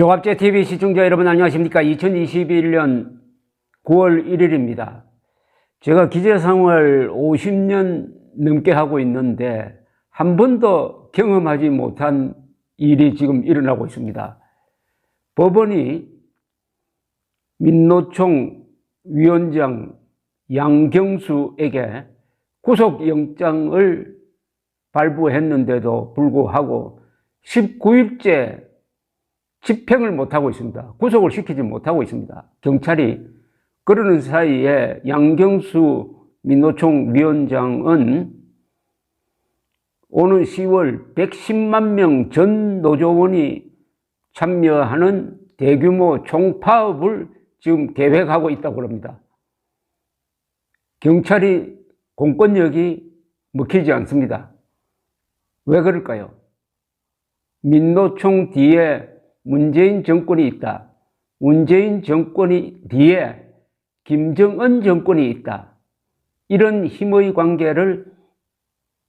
종합제TV 시청자 여러분 안녕하십니까. 2021년 9월 1일입니다. 제가 기자생활 50년 넘게 하고 있는데 한 번도 경험하지 못한 일이 지금 일어나고 있습니다. 법원이 민노총 위원장 양경수에게 구속영장을 발부했는데도 불구하고 19일째 집행을 못하고 있습니다. 구속을 시키지 못하고 있습니다. 경찰이. 그러는 사이에 양경수 민노총 위원장은 오는 10월 110만 명 전 노조원이 참여하는 대규모 총파업을 지금 계획하고 있다고 합니다. 경찰이 공권력이 먹히지 않습니다. 왜 그럴까요? 민노총 뒤에 문재인 정권이 있다. 문재인 정권이 뒤에 김정은 정권이 있다. 이런 힘의 관계를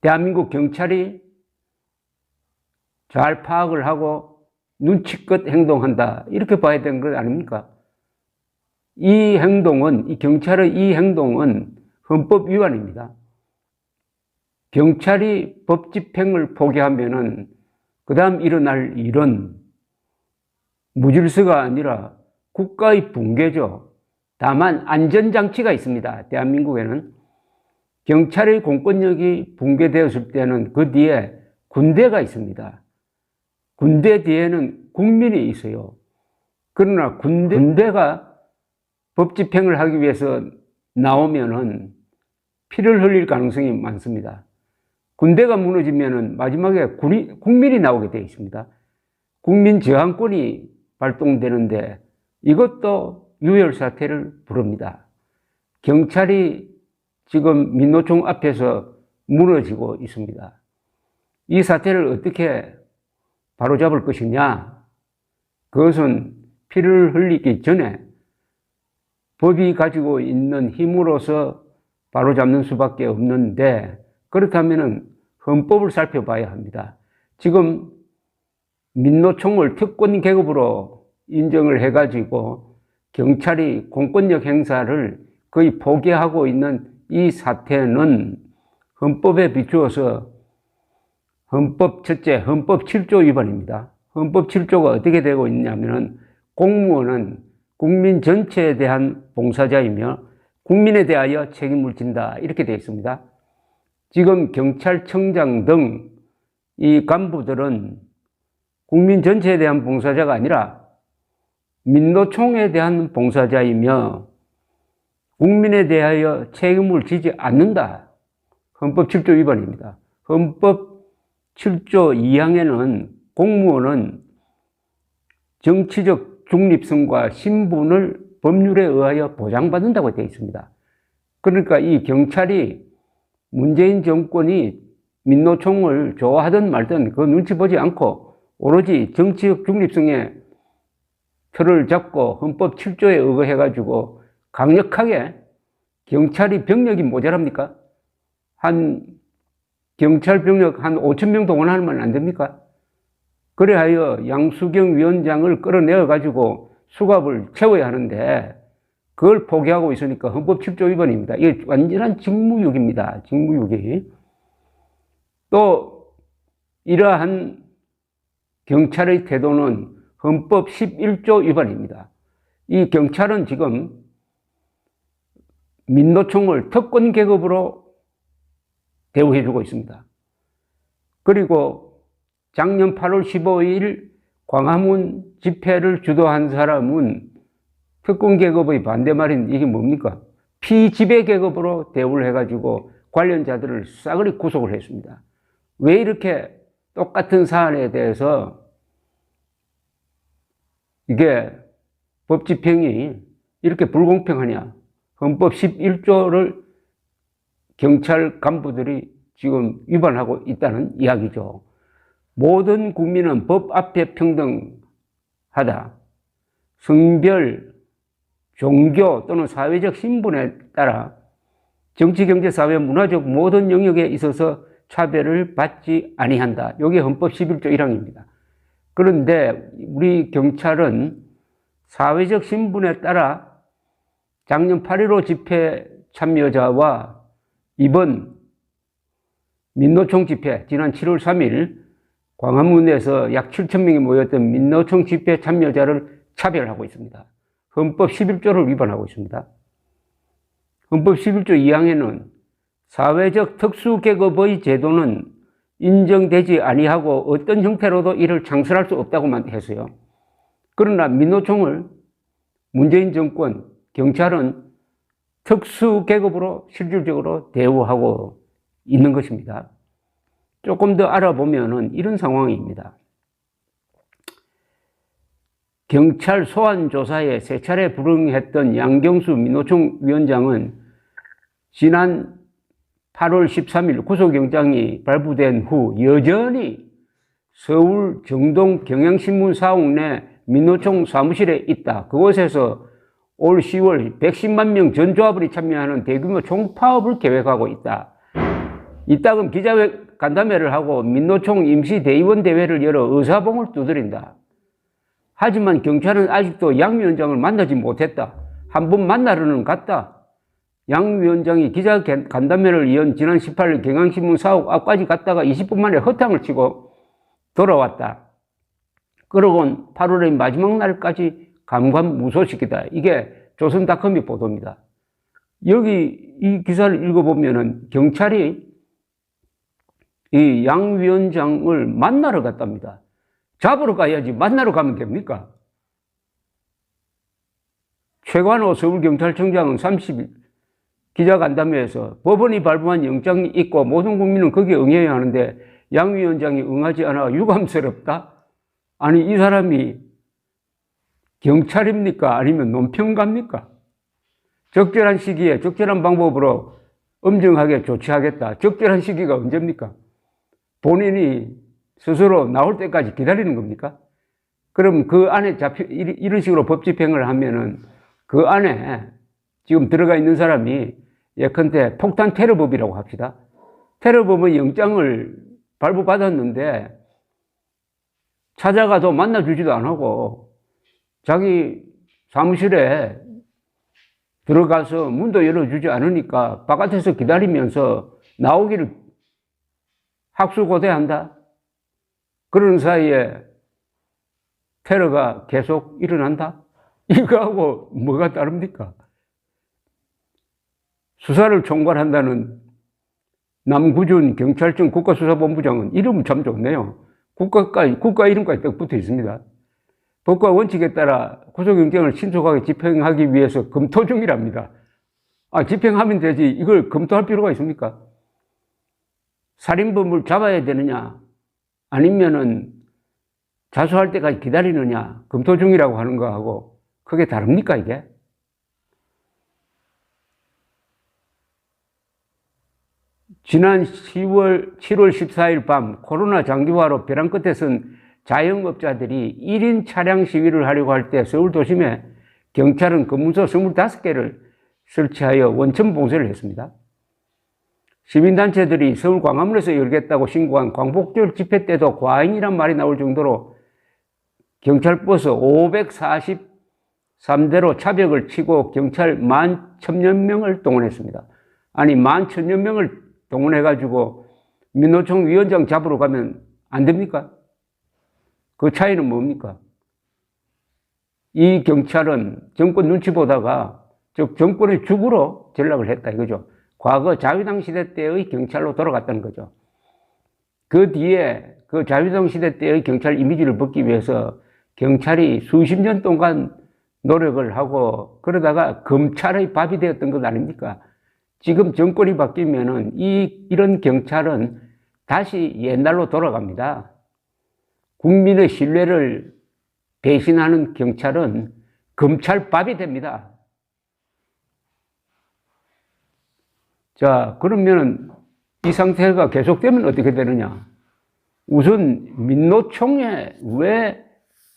대한민국 경찰이 잘 파악을 하고 눈치껏 행동한다. 이렇게 봐야 되는 것 아닙니까? 이 경찰의 이 행동은 헌법 위반입니다. 경찰이 법 집행을 포기하면은 그 다음 일어날 일은 무질서가 아니라 국가의 붕괴죠. 다만 안전장치가 있습니다. 대한민국에는 경찰의 공권력이 붕괴되었을 때는 그 뒤에 군대가 있습니다. 군대 뒤에는 국민이 있어요. 그러나 군대가 법 집행을 하기 위해서 나오면은 피를 흘릴 가능성이 많습니다. 군대가 무너지면은 마지막에 국민이 나오게 되어 있습니다. 국민 저항권이 발동되는데 이것도 유혈사태를 부릅니다. 경찰이 지금 민노총 앞에서 무너지고 있습니다. 이 사태를 어떻게 바로잡을 것이냐? 그것은 피를 흘리기 전에 법이 가지고 있는 힘으로서 바로잡는 수밖에 없는데, 그렇다면 헌법을 살펴봐야 합니다. 지금 민노총을 특권 계급으로 인정을 해가지고 경찰이 공권력 행사를 거의 포기하고 있는 이 사태는 헌법에 비추어서 첫째, 헌법 7조 위반입니다. 헌법 7조가 어떻게 되고 있냐면은 공무원은 국민 전체에 대한 봉사자이며 국민에 대하여 책임을 진다. 이렇게 되어 있습니다. 지금 경찰청장 등 이 간부들은 국민 전체에 대한 봉사자가 아니라 민노총에 대한 봉사자이며 국민에 대하여 책임을 지지 않는다. 헌법 7조 위반입니다. 헌법 7조 2항에는 공무원은 정치적 중립성과 신분을 법률에 의하여 보장받는다고 되어 있습니다. 그러니까 이 경찰이 문재인 정권이 민노총을 좋아하든 말든 그 눈치 보지 않고 오로지 정치적 중립성에 틀을 잡고 헌법 7조에 의거해가지고 강력하게 경찰이 병력이 모자랍니까? 경찰 병력 한 5,000명 동원하면 안 됩니까? 그래하여 양수경 위원장을 끌어내어가지고 수갑을 채워야 하는데 그걸 포기하고 있으니까 헌법 7조 위반입니다. 이게 완전한 직무유기입니다. 직무유기. 또 이러한 경찰의 태도는 헌법 11조 위반입니다. 이 경찰은 지금 민노총을 특권 계급으로 대우해주고 있습니다. 그리고 작년 8월 15일 광화문 집회를 주도한 사람은 특권 계급의 반대말인 이게 뭡니까? 피지배 계급으로 대우를 해가지고 관련자들을 싸그리 구속을 했습니다. 왜 이렇게 똑같은 사안에 대해서 이게 법 집행이 이렇게 불공평하냐? 헌법 11조를 경찰 간부들이 지금 위반하고 있다는 이야기죠. 모든 국민은 법 앞에 평등하다. 성별, 종교 또는 사회적 신분에 따라 정치, 경제, 사회, 문화적 모든 영역에 있어서 차별을 받지 아니한다. 이게 헌법 11조 1항입니다. 그런데 우리 경찰은 사회적 신분에 따라 작년 8.15 집회 참여자와 이번 민노총 집회, 지난 7월 3일 광화문에서 약 7,000명이 모였던 민노총 집회 참여자를 차별하고 있습니다. 헌법 11조를 위반하고 있습니다. 헌법 11조 2항에는 사회적 특수계급의 제도는 인정되지 아니하고 어떤 형태로도 이를 창설할 수 없다고만 했어요. 그러나 민노총을 문재인 정권, 경찰은 특수계급으로 실질적으로 대우하고 있는 것입니다. 조금 더 알아보면은 이런 상황입니다. 경찰 소환조사에 세 차례 불응했던 양경수 민노총 위원장은 지난 8월 13일 구속영장이 발부된 후 여전히 서울 정동 경향신문 사옥 내 민노총 사무실에 있다. 그곳에서 올 10월 110만 명 전조합원이 참여하는 대규모 총파업을 계획하고 있다. 이따금 기자간담회를 하고 민노총 임시대의원 대회를 열어 의사봉을 두드린다. 하지만 경찰은 아직도 양 위원장을 만나지 못했다. 한번 만나러는 갔다. 양 위원장이 기자간담회를 연 지난 18일 경향신문 사옥 앞까지 갔다가 20분 만에 허탕을 치고 돌아왔다. 그러곤 8월의 마지막 날까지 감감무소식이다. 이게 조선닷컴이 보도입니다. 여기 이 기사를 읽어보면은 경찰이 이 양 위원장을 만나러 갔답니다. 잡으러 가야지 만나러 가면 됩니까? 최관호 서울경찰청장은 30일 기자간담회에서 법원이 발부한 영장이 있고 모든 국민은 거기에 응해야 하는데 양 위원장이 응하지 않아 유감스럽다? 아니 이 사람이 경찰입니까? 아니면 논평가입니까? 적절한 시기에 적절한 방법으로 엄정하게 조치하겠다. 적절한 시기가 언제입니까? 본인이 스스로 나올 때까지 기다리는 겁니까? 그럼 그 안에 이런 식으로 법 집행을 하면은 그 안에 지금 들어가 있는 사람이 예컨대 폭탄 테러법이라고 합시다. 테러법은 영장을 발부받았는데 찾아가도 만나주지도 안 하고 자기 사무실에 들어가서 문도 열어주지 않으니까 바깥에서 기다리면서 나오기를 학수고대한다. 그런 사이에 테러가 계속 일어난다? 이거하고 뭐가 다릅니까? 수사를 총괄한다는 남구준 경찰청 국가수사본부장은 이름은 참 좋네요. 국가 이름까지 딱 붙어 있습니다. 법과 원칙에 따라 구속영장을 신속하게 집행하기 위해서 검토 중이랍니다. 집행하면 되지 이걸 검토할 필요가 있습니까? 살인범을 잡아야 되느냐 아니면은 자수할 때까지 기다리느냐 검토 중이라고 하는 거하고 그게 다릅니까 이게? 지난 7월 14일 밤 코로나 장기화로 벼랑 끝에 선 자영업자들이 1인 차량 시위를 하려고 할 때 서울 도심에 경찰은 검문소 25개를 설치하여 원천 봉쇄를 했습니다. 시민단체들이 서울 광화문에서 열겠다고 신고한 광복절 집회 때도 과잉이란 말이 나올 정도로 경찰버스 543대로 차벽을 치고 경찰 11,000여 명을 동원했습니다. 아니 11,000여 명을 동원해가지고 민노총 위원장 잡으러 가면 안 됩니까? 그 차이는 뭡니까? 이 경찰은 정권 눈치 보다가 즉 정권의 죽으로 전락을 했다 이거죠. 과거 자유당 시대 때의 경찰로 돌아갔다는 거죠. 그 뒤에 그 자유당 시대 때의 경찰 이미지를 벗기 위해서 경찰이 수십 년 동안 노력을 하고 그러다가 검찰의 밥이 되었던 것 아닙니까? 지금 정권이 바뀌면은 이런 경찰은 다시 옛날로 돌아갑니다. 국민의 신뢰를 배신하는 경찰은 검찰밥이 됩니다. 자, 그러면은 이 상태가 계속되면 어떻게 되느냐? 우선 민노총에 왜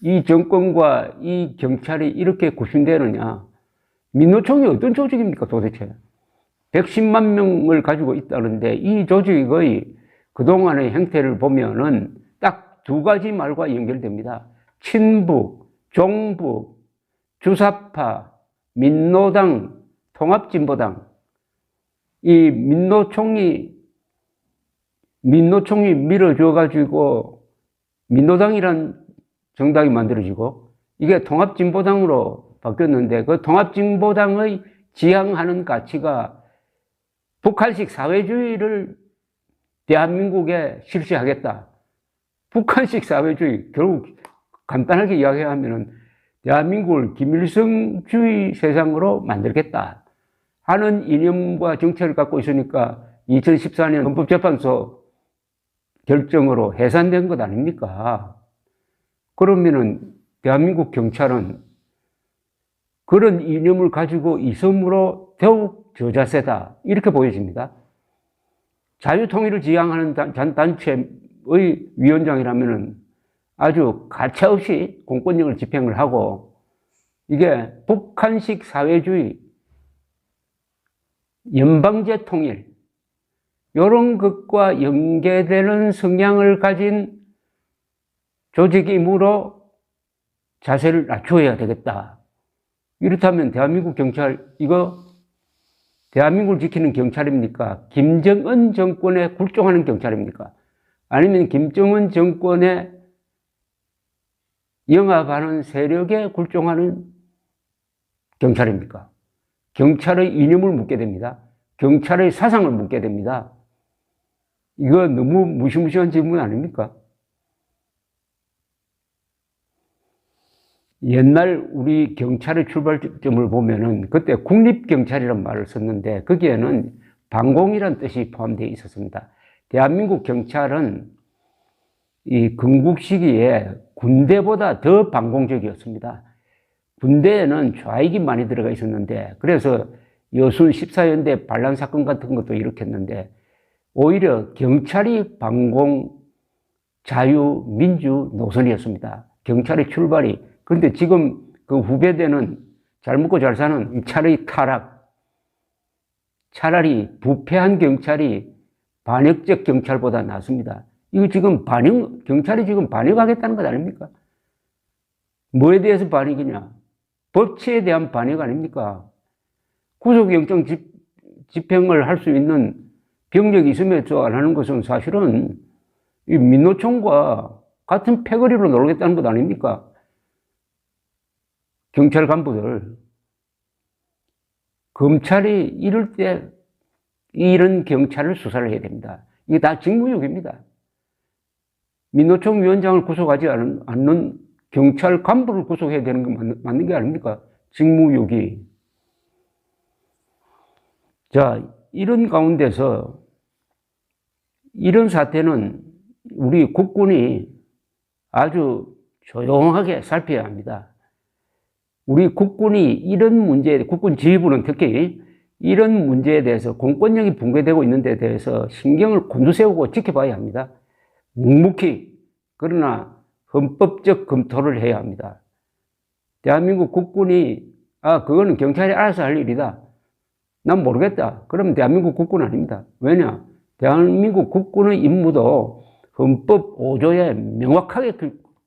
이 정권과 이 경찰이 이렇게 구심되느냐? 민노총이 어떤 조직입니까 도대체? 110만 명을 가지고 있다는데 이 조직의 그동안의 행태를 보면은 딱 두 가지 말과 연결됩니다. 친북, 종북, 주사파, 민노당, 통합진보당. 이 민노총이 밀어줘가지고 민노당이란 정당이 만들어지고 이게 통합진보당으로 바뀌었는데 그 통합진보당의 지향하는 가치가 북한식 사회주의를 대한민국에 실시하겠다. 북한식 사회주의, 결국 간단하게 이야기하면은 대한민국을 김일성주의 세상으로 만들겠다 하는 이념과 정책을 갖고 있으니까 2014년 헌법재판소 결정으로 해산된 것 아닙니까? 그러면은 대한민국 경찰은 그런 이념을 가지고 있음으로 더욱 저자세다. 이렇게 보여집니다. 자유통일을 지향하는 단체의 위원장이라면은 아주 가차없이 공권력을 집행을 하고 이게 북한식 사회주의, 연방제 통일, 이런 것과 연계되는 성향을 가진 조직이므로 자세를 낮춰야 되겠다. 이렇다면 대한민국 경찰, 이거 대한민국을 지키는 경찰입니까? 김정은 정권에 굴종하는 경찰입니까? 아니면 김정은 정권에 영합하는 세력에 굴종하는 경찰입니까? 경찰의 이념을 묻게 됩니다. 경찰의 사상을 묻게 됩니다. 이거 너무 무시무시한 질문 아닙니까? 옛날 우리 경찰의 출발점을 보면은 그때 국립경찰이라는 말을 썼는데 거기에는 반공이라는 뜻이 포함되어 있었습니다. 대한민국 경찰은 이 건국 시기에 군대보다 더 반공적이었습니다. 군대에는 좌익이 많이 들어가 있었는데 그래서 여순 14연대 반란 사건 같은 것도 일으켰는데 오히려 경찰이 반공, 자유, 민주 노선이었습니다. 경찰의 출발이. 그런데 지금 그 후배대는 잘 먹고 잘 사는 이 차라리 타락, 차라리 부패한 경찰이 반역적 경찰보다 낫습니다. 이거 지금 경찰이 지금 반역하겠다는 것 아닙니까? 뭐에 대해서 반역이냐? 법치에 대한 반역 아닙니까? 구속영장 집행을 할 수 있는 병력이 있음에도 안 하는 것은 사실은 이 민노총과 같은 패거리로 놀겠다는 것 아닙니까? 경찰 간부들. 검찰이 이럴 때 이런 경찰을 수사를 해야 됩니다. 이게 다 직무유기입니다. 민노총 위원장을 구속하지 않는 경찰 간부를 구속해야 되는 건 맞는 게 아닙니까? 직무유기. 자, 이런 가운데서 이런 사태는 우리 국군이 아주 조용하게 살펴야 합니다. 우리 국군이 이런 문제에, 국군 지휘부는 특히 이런 문제에 대해서 공권력이 붕괴되고 있는 데 대해서 신경을 곤두세우고 지켜봐야 합니다. 묵묵히, 그러나 헌법적 검토를 해야 합니다. 대한민국 국군이 그거는 경찰이 알아서 할 일이다. 난 모르겠다. 그러면 대한민국 국군 아닙니다. 왜냐? 대한민국 국군의 임무도 헌법 5조에 명확하게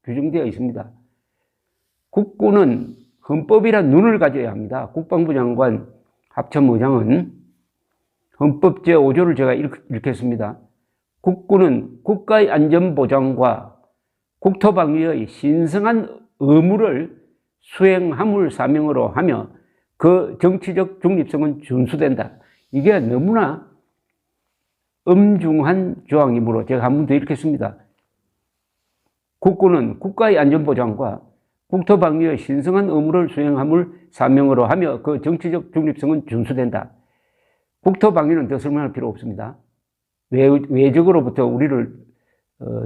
규정되어 있습니다. 국군은 헌법이란 눈을 가져야 합니다. 국방부 장관 합참의장은 헌법 제5조를 제가 읽겠습니다. 국군은 국가의 안전보장과 국토방위의 신성한 의무를 수행함을 사명으로 하며 그 정치적 중립성은 준수된다. 이게 너무나 엄중한 조항이므로 제가 한 번 더 읽겠습니다. 국군은 국가의 안전보장과 국토방위의 신성한 의무를 수행함을 사명으로 하며 그 정치적 중립성은 준수된다. 국토방위는 더 설명할 필요 없습니다. 외적으로부터 우리를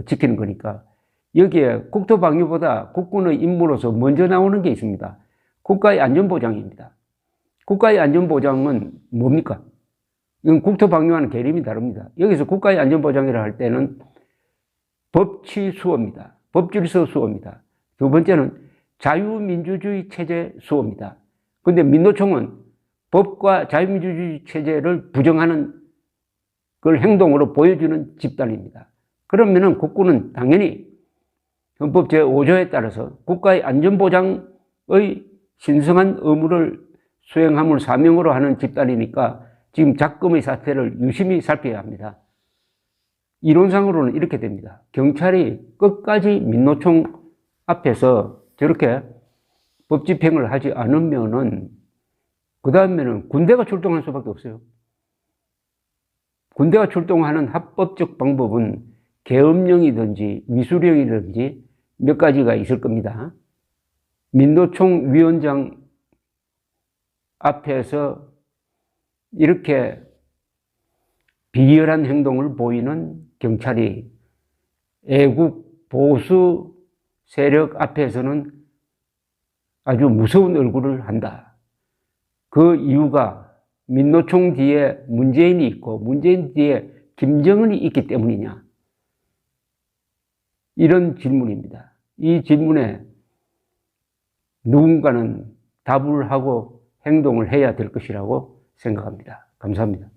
지키는 거니까. 여기에 국토방위보다 국군의 임무로서 먼저 나오는 게 있습니다. 국가의 안전보장입니다. 국가의 안전보장은 뭡니까? 이건 국토방위와는 개념이 다릅니다. 여기서 국가의 안전보장이라 할 때는 법치 수호입니다. 법질서 수호입니다. 두 번째는 자유민주주의 체제 수호입니다. 그런데 민노총은 법과 자유민주주의 체제를 부정하는 걸 행동으로 보여주는 집단입니다. 그러면은 국군은 당연히 헌법 제5조에 따라서 국가의 안전보장의 신성한 의무를 수행함을 사명으로 하는 집단이니까 지금 작금의 사태를 유심히 살펴야 합니다. 이론상으로는 이렇게 됩니다. 경찰이 끝까지 민노총 앞에서 저렇게 법 집행을 하지 않으면은 그 다음에는 군대가 출동할 수밖에 없어요. 군대가 출동하는 합법적 방법은 계엄령이든지 미수령이든지 몇 가지가 있을 겁니다. 민노총 위원장 앞에서 이렇게 비열한 행동을 보이는 경찰이 애국 보수 세력 앞에서는 아주 무서운 얼굴을 한다. 그 이유가 민노총 뒤에 문재인이 있고 문재인 뒤에 김정은이 있기 때문이냐? 이런 질문입니다. 이 질문에 누군가는 답을 하고 행동을 해야 될 것이라고 생각합니다. 감사합니다.